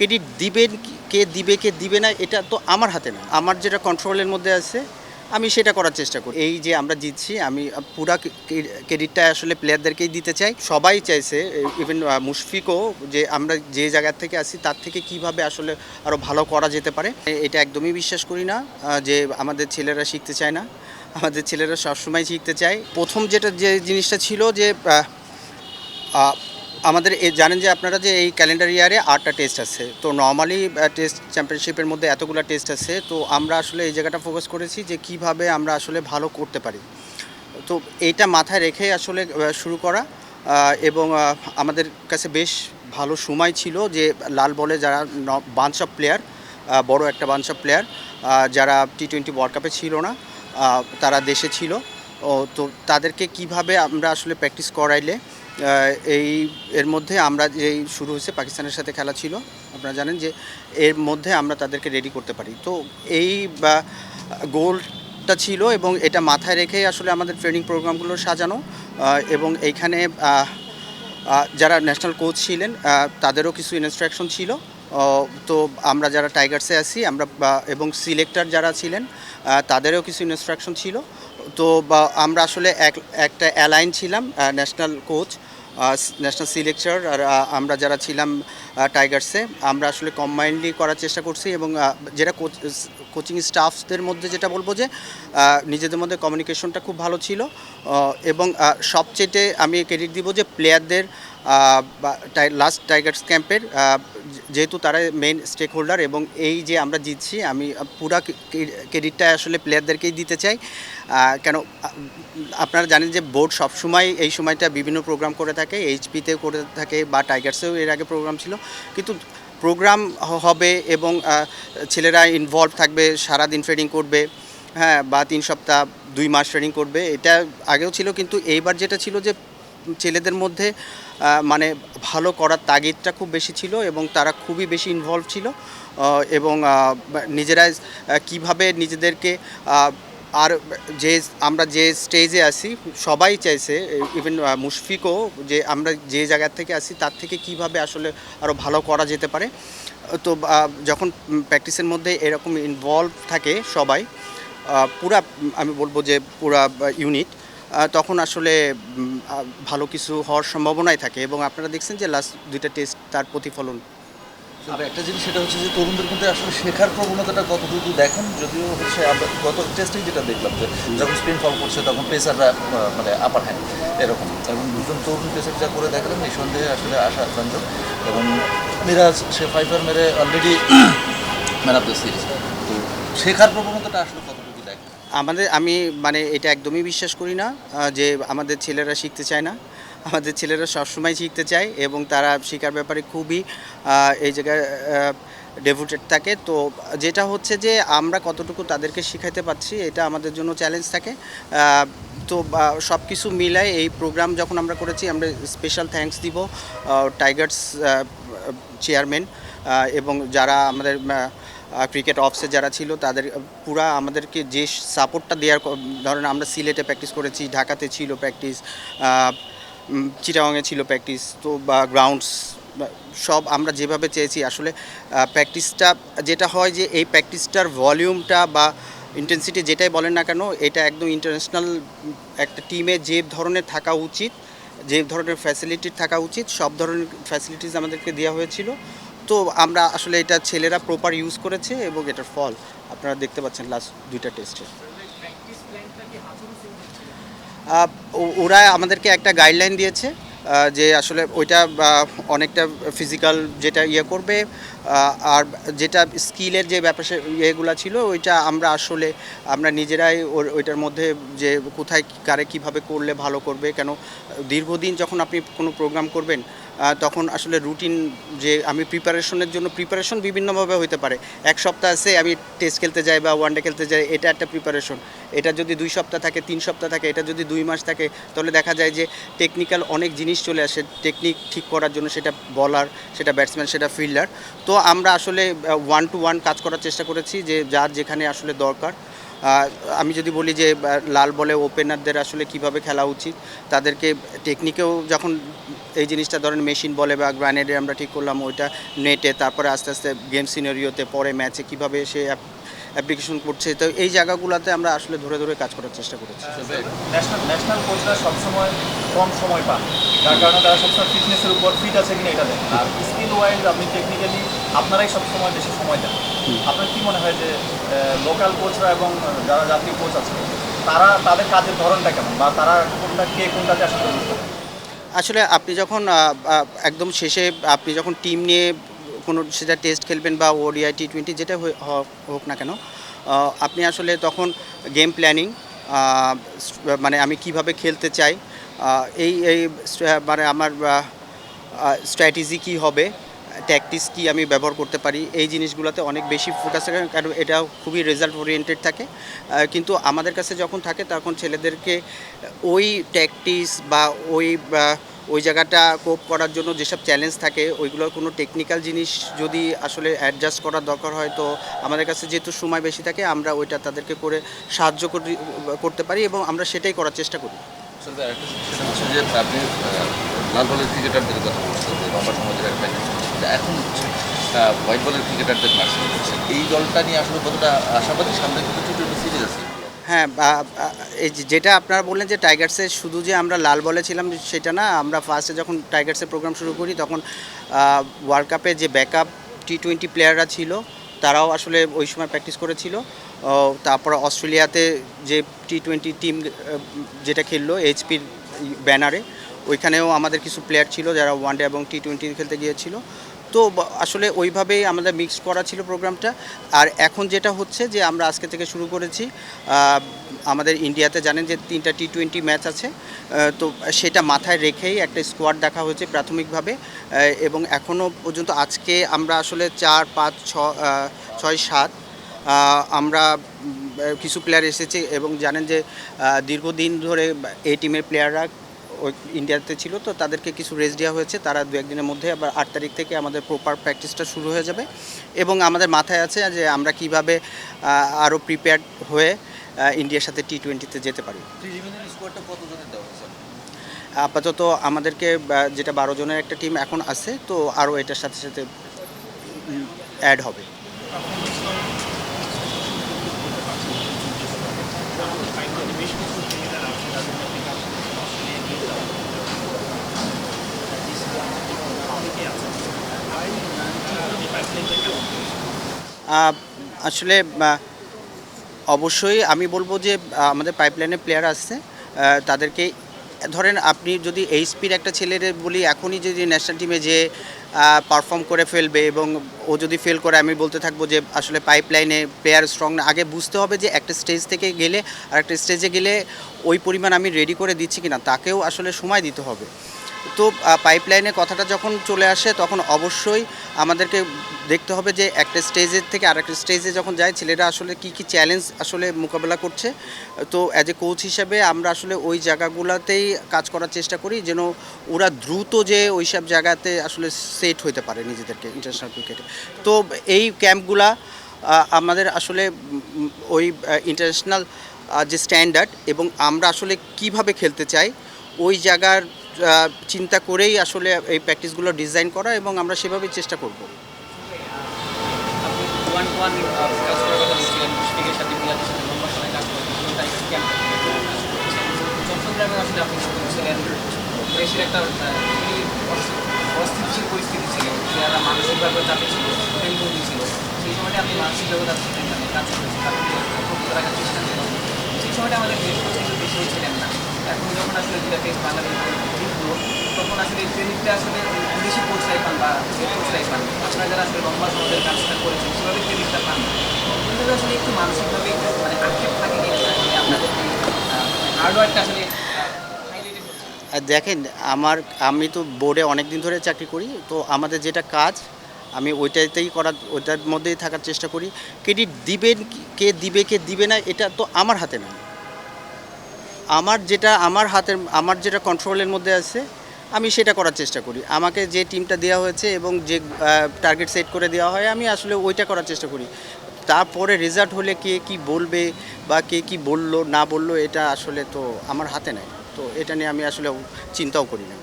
Credit দিবেন কে দিবে না এটা তো আমার হাতে না। আমার যেটা কন্ট্রোলের মধ্যে আছে আমি সেটা করার চেষ্টা করি। এই যে আমরা জিতছি আমি পুরা ক্রেডিটটা আসলে প্লেয়ারদেরকেই দিতে চাই। সবাই চাইছে ইভেন মুশফিকও যে আমরা যে জায়গা থেকে আসি তার থেকে কিভাবে আসলে আরও ভালো করা যেতে পারে। এটা একদমই বিশ্বাস করি না যে আমাদের ছেলেরা শিখতে চায় না। আমাদের ছেলেরা সবসময় শিখতে চায়। প্রথম যে জিনিসটা ছিল যে আমাদের জানেন যে আপনারা যে এই ক্যালেন্ডার ইয়ারে 8টা টেস্ট আছে। তো নরমালি টেস্ট চ্যাম্পিয়নশিপের মধ্যে এতগুলো টেস্ট আছে। তো আমরা আসলে এই জায়গাটা ফোকাস করেছি যে কিভাবে আমরা আসলে ভালো করতে পারি। তো এইটা মাথায় রেখে আসলে শুরু করা এবং আমাদের কাছে বেশ ভালো সময় ছিল যে লাল বলে যারা বাঞ্চ অফ প্লেয়ার, বড় একটা বাঞ্চ অফ প্লেয়ার যারা টি-20 ওয়ার্ল্ড কাপে ছিল না, তারা দেশে ছিল। তো তাদেরকে কিভাবে আমরা আসলে প্র্যাকটিস করাইলে এর মধ্যে আমরা যেই শুরু হয়েছে পাকিস্তানের সাথে খেলা ছিল, আপনারা জানেন যে এর মধ্যে আমরা তাদেরকে রেডি করতে পারি। তো এই গোলটা ছিল এবং এটা মাথায় রেখেই আসলে আমাদের ট্রেনিং প্রোগ্রামগুলো সাজানো এবং এইখানে যারা ন্যাশনাল কোচ ছিলেন তাদেরও কিছু ইনস্ট্রাকশন ছিল। তো আমরা যারা টাইগার্সে আছি আমরা এবং সিলেক্টর যারা ছিলেন তাদেরও কিছু ইনস্ট্রাকশন ছিল। তো আমরা আসলে একটা অ্যালাইন ছিলাম, ন্যাশনাল কোচ, ন্যাশনাল সিলেক্টর আর আমরা যারা ছিলাম টাইগার্সে, আমরা আসলে কম্বাইন্ডলি করার চেষ্টা করছি এবং যেটা কোচিং স্টাফদের মধ্যে যেটা বলবো যে নিজেদের মধ্যে কমিউনিকেশনটা খুব ভালো ছিল এবং সবচেয়ে আমি ক্রেডিট দিব যে প্লেয়ারদের লাস্ট টাইগার্স ক্যাম্পের, যেহেতু তারা মেইন স্টেক হোল্ডার এবং এই যে আমরা জিতছি আমি পুরা ক্রেডিটটা আসলে প্লেয়ারদেরকেই দিতে চাই। কেন আপনারা জানেন যে বোর্ড সবসময় এই সময়টা বিভিন্ন প্রোগ্রাম করে থাকে, এইচপিতে করে থাকে বা টাইগার্সেও এর আগে প্রোগ্রাম ছিল, কিন্তু প্রোগ্রাম হবে এবং ছেলেরা ইনভলভ থাকবে, সারাদিন ট্রেনিং করবে, হ্যাঁ, বা 3 সপ্তাহ 2 মাস ট্রেনিং করবে, এটা আগেও ছিল। কিন্তু এইবার যেটা ছিল যে ছেলেদের মধ্যে মানে ভালো করার তাগিদটা খুব বেশি ছিল এবং তারা খুবই বেশি ইনভলভ ছিল এবং নিজেরা কিভাবে নিজেদেরকে আর যে আমরা যে স্টেজে আছি সবাই চাইছে, ইভেন মুশফিকও, যে আমরা যে জায়গা থেকে আসি তার থেকে কিভাবে আসলে আরও ভালো করা যেতে পারে। তো যখন প্র্যাকটিসের মধ্যে এরকম ইনভলভ থাকে সবাই, পুরা আমি বলবো যে পুরা ইউনিট, তখন আসলে ভালো কিছু হওয়ার সম্ভাবনাই থাকে এবং আপনারা দেখছেন যে লাস্ট 2টা টেস্ট তার প্রতিফলন। আর একটা জিনিস সেটা হচ্ছে যে তরুণদের কিন্তু আসলে শেখার প্রবণতাটা কতটুকু দেখেন, যদিও হচ্ছে আমরা গত টেস্টেই যেটা দেখলাম যে যখন স্পিন ফল করছে তখন পেসাররা মানে আপার হ্যান্ড এরকম, এবং দুজন তরুণ পেসার যা করে দেখালেন নিঃসন্দেহে আসলে আশাব্যঞ্জক। এবং মিরাজ সে 5 মেরে already man of the series. তো শেখার প্রবণতাটা আসলে কতটুকু দেখেন? আমি মানে এটা একদমই বিশ্বাস করি না যে আমাদের ছেলেরা শিখতে চায় না। আমাদের ছেলেরা সবসময় শিখতে চায় এবং তারা শেখার ব্যাপারে খুবই এই জায়গায় ডেভোটেড থাকে। তো যেটা হচ্ছে যে আমরা কতটুকু তাদেরকে শেখাতে পারছি এটা আমাদের জন্য চ্যালেঞ্জ থাকে। তো সব কিছু মিলায় এই প্রোগ্রাম যখন আমরা করেছি, আমরা স্পেশাল থ্যাঙ্কস দিব টাইগার্স চেয়ারম্যান এবং যারা আমাদের ক্রিকেট অফিসে যারা ছিল তাদের পুরা আমাদেরকে যে সাপোর্টটা দেওয়ার। ধরেন আমরা সিলেটে প্র্যাকটিস করেছি, ঢাকাতে ছিল প্র্যাকটিস, চিটাগাংয়ে ছিল প্র্যাকটিস, তো বা গ্রাউন্ডস সব আমরা যেভাবে চেয়েছি আসলে প্র্যাকটিসটা যেটা হয় যে এই প্র্যাকটিসটার ভলিউমটা বা ইন্টেন্সিটি যেটাই বলেন না কেন, এটা একদম ইন্টারন্যাশনাল একটা টিমে যে ধরনের থাকা উচিত, যে ধরনের ফ্যাসিলিটি থাকা উচিত, সব ধরনের ফ্যাসিলিটিস আমাদেরকে দেওয়া হয়েছিল। তো আমরা আসলে এটা ছেলেরা প্রপার ইউজ করেছে এবং এটার ফল আপনারা দেখতে পাচ্ছেন লাস্ট 2টা টেস্টে। ওরা আমাদেরকে একটা গাইডলাইন দিয়েছে যে আসলে ওইটা অনেকটা ফিজিক্যাল যেটা ইয়ে করবে, আর যেটা স্কিলের যে ব্যাপার ইয়েগুলো ছিল ওইটা আমরা নিজেরাই ওইটার মধ্যে যে কোথায় কারে কীভাবে করলে ভালো করবে। কেন দীর্ঘদিন যখন আপনি কোনো প্রোগ্রাম করবেন তখন আসলে রুটিন, যে আমি প্রিপারেশন বিভিন্নভাবে হতে পারে। 1 সপ্তাহ আছে আমি টেস্ট খেলতে যাই বা ওয়ানডে খেলতে যাই, এটা একটা প্রিপারেশন। এটা যদি 2 সপ্তাহ থাকে, 3 সপ্তাহ থাকে, এটা যদি 2 মাস থাকে, তাহলে দেখা যায় যে টেকনিক্যাল অনেক জিনিস চলে আসে টেকনিক ঠিক করার জন্য, সেটা বলার, সেটা ব্যাটসম্যান, সেটা ফিল্ডার। তো আমরা আসলে 1 to 1 কাজ করার চেষ্টা করেছি যে যার যেখানে আসলে দরকার আমি যদি বলি যে লাল বলে ওপেনারদের আসলে কিভাবে খেলা উচিত, তাদেরকে টেকনিকেও যখন এই জিনিসটা ধরেন মেশিন বলে বা গ্রানেডে আমরা ঠিক করলাম ওইটা নেটে, তারপরে আস্তে আস্তে গেম সিনারিওতে পরে ম্যাচে কীভাবে সে অ্যাপ্লিকেশন করছে, তো এই জায়গাগুলোতে আমরা আসলে ধরে ধরে কাজ করার চেষ্টা করেছি। ন্যাশনাল কোচরা সবসময় কম সময় পান, যার কারণে তারা সবসময় ফিটনেসের উপর ফিট আছে কিনা এটা দেখেন, আর স্কিল ওয়াইজ আপনি টেকনিক্যালি আপনারাই সবসময় বেশি সময় দেন। আপনার কি মনে হয় যে লোকাল কোচরা এবং যারা জাতীয় কোচ আছে তাদের কাজের ধরনটা কেমন, বা তারা কোনটাতে আসলে গুরুত্ব দেন? আসলে আপনি যখন একদম শেষে আপনি যখন টিম নিয়ে কোনো সেটা টেস্ট খেলবেন বা ওডিআই T20 যেটা হোক না কেন, আপনি আসলে তখন গেম প্ল্যানিং, মানে আমি কিভাবে খেলতে চাই, এই মানে আমার স্ট্র্যাটেজি কী হবে, ট্যাকটিক্স কী আমি ব্যবহার করতে পারি, এই জিনিসগুলোতে অনেক বেশি ফোকাস থাকে, কারণ এটা খুবই রেজাল্ট ওরিয়েন্টেড থাকে। কিন্তু আমাদের কাছে যখন থাকে তখন ছেলেদেরকে ওই ট্যাকটিক্স বা ওই জায়গাটা কোপ করার জন্য যেসব চ্যালেঞ্জ থাকে ওইগুলোর কোনো টেকনিক্যাল জিনিস যদি আসলে অ্যাডজাস্ট করার দরকার হয়, তো আমাদের কাছে যেহেতু সময় বেশি থাকে আমরা ওইটা তাদেরকে করে সাহায্য করতে পারি এবং আমরা সেটাই করার চেষ্টা করি। আসলে আরেকটা সেটা হচ্ছে যে আপনি লাল বলের ক্রিকেটারদের কথা বলছেন যে লম্বা সমাজের একটা এখন হচ্ছে হোয়াইট বলের ক্রিকেটারদের মার্চেন্ট করছেন, এই দলটা নিয়ে আসলে কতটা আশাবাদী? সামনে কিন্তু T20 সিরিজ আছে। হ্যাঁ, এই যেটা আপনারা বললেন যে টাইগার্সের শুধু যে আমরা লাল বলে ছিলাম সেটা না, আমরা ফার্স্টে যখন টাইগার্সের প্রোগ্রাম শুরু করি তখন ওয়ার্ল্ড কাপে যে ব্যাকআপ T20 প্লেয়াররা ছিল তারাও আসলে ওই সময় প্র্যাকটিস করেছিল। তারপর অস্ট্রেলিয়াতে যে T20 টিম যেটা খেললো এইচপির ব্যানারে, ওইখানেও আমাদের কিছু প্লেয়ার ছিল যারা ওয়ানডে এবং T20 খেলতে গিয়েছিল। তো আসলে ওইভাবেই আমাদের মিক্স করা ছিল প্রোগ্রামটা। আর এখন যেটা হচ্ছে যে আমরা আজকে থেকে শুরু করেছি, আমাদের ইন্ডিয়াতে জানেন যে 3টা T20 ম্যাচ আছে, তো সেটা মাথায় রেখেই একটা স্কোয়াড দেখা হয়েছে প্রাথমিকভাবে, এবং এখনও পর্যন্ত আজকে আমরা আসলে 4, 5, 6, 7 আমরা কিছু প্লেয়ার এসেছে এবং জানেন যে দীর্ঘদিন ধরে এই টিমের প্লেয়াররা ওই ইন্ডিয়াতে ছিল, তো তাদেরকে কিছু রেস্ট দেওয়া হয়েছে। তারা 2-1 দিনের মধ্যে আবার 8 তারিখ থেকে আমাদের প্রপার প্র্যাকটিসটা শুরু হয়ে যাবে এবং আমাদের মাথায় আছে যে আমরা কিভাবে আরও প্রিপেয়ার্ড হয়ে ইন্ডিয়ার সাথে T20-তে যেতে পারি। প্রিলিমিনারি স্কোয়াডটা কতজনের দেওয়া হয়েছে? আপাতত আমাদেরকে যেটা 12 জনের একটা টিম এখন আছে, তো আরও এটার সাথে সাথে অ্যাড হবে। আসলে অবশ্যই আমি বলবো যে আমাদের পাইপলাইনে প্লেয়ার আসছে, তাদেরকে ধরেন আপনি যদি এইচপির একটা ছেলের বলি এখনই যদি ন্যাশনাল টিমে যে পারফর্ম করে ফেলবে এবং ও যদি ফেল করে, আমি বলতে থাকবো যে আসলে পাইপলাইনে প্লেয়ার স্ট্রং না। আগে বুঝতে হবে যে একটা স্টেজ থেকে গেলে আর একটা স্টেজে গেলে ওই পরিমাণ আমি রেডি করে দিচ্ছি কিনা, তাকেও আসলে সময় দিতে হবে। তো পাইপলাইনে কথাটা যখন চলে আসে তখন অবশ্যই আমাদেরকে দেখতে হবে যে একটা স্টেজের থেকে আরেকটা স্টেজে যখন যায় ছেলেরা আসলে কী কী চ্যালেঞ্জ আসলে মোকাবেলা করছে। তো অ্যাজ এ কোচ হিসেবে আমরা আসলে ওই জায়গাগুলোতেই কাজ করার চেষ্টা করি যেন ওরা দ্রুত যে ওই সব জায়গাতে আসলে সেট হতে পারে নিজেদেরকে ইন্টারন্যাশনাল ক্রিকেটে। তো এই ক্যাম্পগুলা আমাদের আসলে ওই ইন্টারন্যাশনাল যে স্ট্যান্ডার্ড এবং আমরা আসলে কিভাবে খেলতে চাই ওই জায়গার চিন্তা করেই আসলে এই প্র্যাকটিসগুলো ডিজাইন করা এবং আমরা সেভাবেই চেষ্টা করব। অস্থিতিশীল পরিস্থিতি ছিল, যারা মানসিকভাবে চাপে ছিল, টেনশন ছিল, সেই সময়টা আপনি মানসিকভাবে তার সাথে কাজ করেছেন, তাদের রাখার চেষ্টা করেন। সেই সময়টা আমাদের বেশ কিন্তু বেশি ছিলেন না। এখন যখন আসলে যেটা টেস্ট বাংলাদেশ জিতলো, তখন আসলে এই ট্রেনিংটা আসলে বেশি কোচরাই পান বা কোচরাই পান। আপনারা যারা আসলে লম্বা সময়ের কাজটা করেছেন সেভাবে ট্রেনিংটা পান না। কিন্তু আসলে একটু মানসিকভাবে মানে আক্ষেপ থাকে কিন্তু আসলে আপনাদের হার্ডওয়ার্কটা আসলে দেখেন আমি তো বোর্ডে অনেক দিন ধরে চাকরি করি, তো আমাদের যেটা কাজ আমি ওইটাতেই ওইটার মধ্যেই থাকার চেষ্টা করি। ক্রেডিট দিবেন কে দিবে কে দিবে না এটা তো আমার হাতে না। আমার যেটা কন্ট্রোলের মধ্যে আছে আমি সেটা করার চেষ্টা করি। আমাকে যে টিমটা দেওয়া হয়েছে এবং যে টার্গেট সেট করে দেওয়া হয় আমি আসলে ওইটা করার চেষ্টা করি। তারপরে রেজাল্ট হলে কে কি বলবে বা কে কি বললো না বললো এটা আসলে তো আমার হাতে নেই, তো এটা নিয়ে আমি আসলে চিন্তাও করি না।